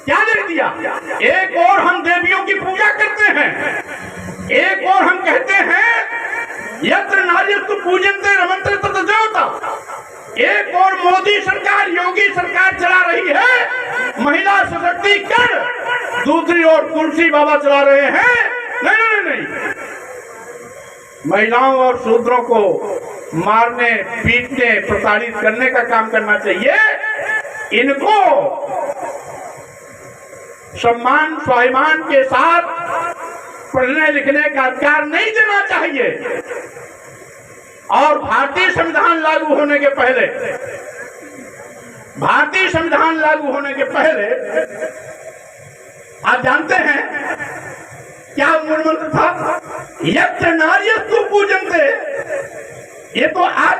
क्या लिख दिया? एक और हम देवियों की पूजा करते हैं, एक और हम कहते हैं यत्र नार्यस्तु पूजन्ते रमन्ते तत्र देवता। एक और मोदी सरकार, योगी सरकार चला रही है महिला सशक्तिकरण, दूसरी ओर तुलसी बाबा चला रहे हैं नहीं नहीं नहीं, महिलाओं और शूद्रों को मारने, पीटने, प्रताड़ित करने का काम करना चाहिए। इनको सम्मान स्वाभिमान के साथ पढ़ने लिखने का अधिकार नहीं देना चाहिए। और भारतीय संविधान लागू होने के पहले, भारतीय संविधान लागू होने के पहले आप जानते हैं क्या मूल मंत्र था? यत्र नार्यस्तु पूजन्ते। ये तो आज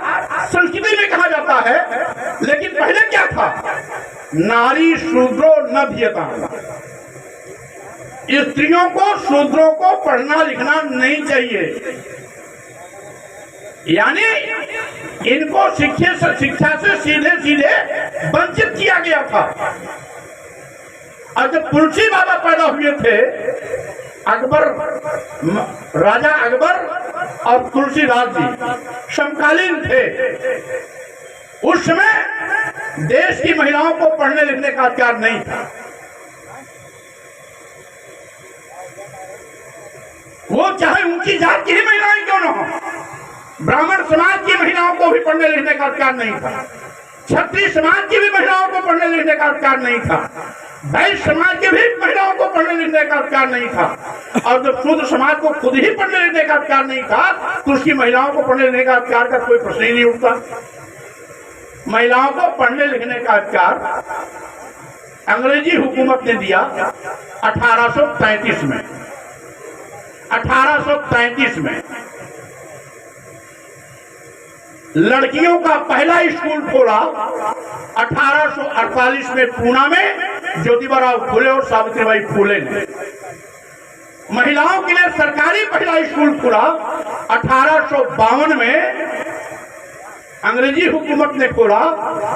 संस्कृति में कहा जाता है, लेकिन पहले क्या था? नारी शूद्रो न भियता। स्त्रियों को, शूद्रों को पढ़ना लिखना नहीं चाहिए, यानी इनको शिक्षा से सीधे सीधे वंचित किया गया था। और जब तुलसी बाबा पैदा हुए थे, अकबर, राजा अकबर और तुलसीदास जी समकालीन थे। उस समय देश की महिलाओं को पढ़ने लिखने का अधिकार नहीं था। वो चाहे ऊंची जात की ही महिलाएं क्यों न हो, ब्राह्मण समाज की महिलाओं को भी पढ़ने लिखने का अधिकार नहीं था, क्षत्रिय समाज की भी महिलाओं को पढ़ने लिखने का अधिकार नहीं था, वैश्य समाज की भी महिलाओं को पढ़ने लिखने का अधिकार नहीं था। और जब शूद्र समाज को खुद ही पढ़ने लिखने का अधिकार नहीं था, तो उसकी महिलाओं को पढ़ने लिखने का अधिकार का कोई प्रश्न ही नहीं उठता। महिलाओं को पढ़ने लिखने का अधिकार अंग्रेजी हुकूमत ने दिया 1833 में। 1833 में लड़कियों का पहला स्कूल खोला 1848 में पूना में ज्योतिबा फुले और सावित्रीबाई फुले ने। महिलाओं के लिए सरकारी पहला स्कूल खुला 1852 में, अंग्रेजी हुकूमत ने खोला।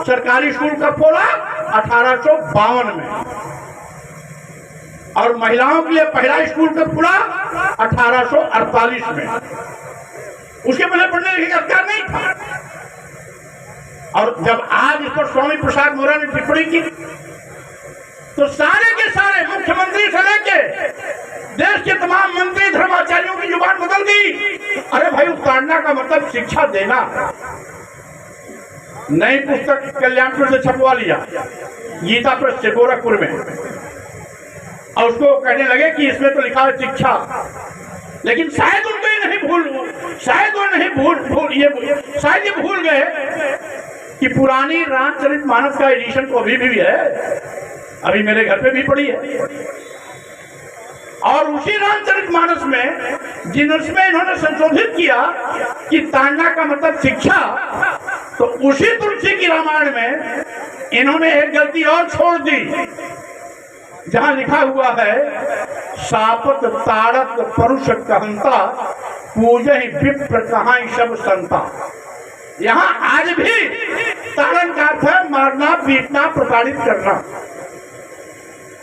सरकारी स्कूल कब खोला? 1852 में। और महिलाओं के लिए पहला स्कूल कब खुला? 1848 में। उसके पहले पढ़ने लिखने का अधिकार नहीं था। और जब आज इस पर स्वामी प्रसाद मौर्य ने टिप्पणी की, तो सारे के सारे मुख्यमंत्री से लेके देश के तमाम मंत्री धर्माचार्यों की जुबान बदल गई। अरे भाई, उतारना का मतलब शिक्षा देना। नई पुस्तक कल्याणपुर से छपवा लिया, गीता प्रेस से गोरखपुर में, और उसको कहने लगे कि इसमें तो लिखा है शिक्षा। लेकिन शायद उनको ये नहीं शायद ये भूल गए कि पुरानी रामचरितमानस का एडिशन तो अभी भी है, अभी मेरे घर पे भी पड़ी है। और उसी रामचरितमानस में जिनमें इन्होंने संशोधित किया कि ताड़ना का मतलब शिक्षा, तो उसी तुलसी की रामायण में इन्होंने एक गलती और छोड़ दी, जहां लिखा हुआ है सापत ताड़त परुष कहंता पूजहि विप्र कहां सब संता। यहाँ आज भी ताड़न का अर्थ है मारना, पीटना, प्रताड़ित करना।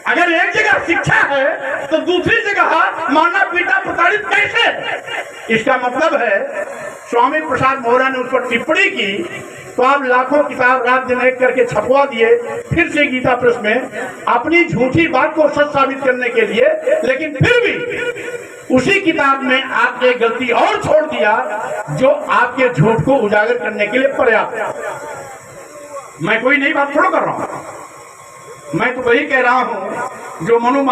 अगर एक जगह शिक्षा है तो दूसरी जगह मारना, पीटना, प्रताड़ित कैसे? इसका मतलब है स्वामी प्रसाद मौर्य ने उस पर टिप्पणी की, तो आप लाखों किताब रात दिन एक करके छपवा दिए फिर से गीता प्रेस में, अपनी झूठी बात को सच साबित करने के लिए। लेकिन फिर भी उसी किताब में आपने गलती और छोड़ दिया जो आपके झूठ को उजागर करने के लिए पर्याप्त। मैं कोई नई बात थोड़ा कर रहा हूं, मैं तो वही कह रहा हूं जो मनु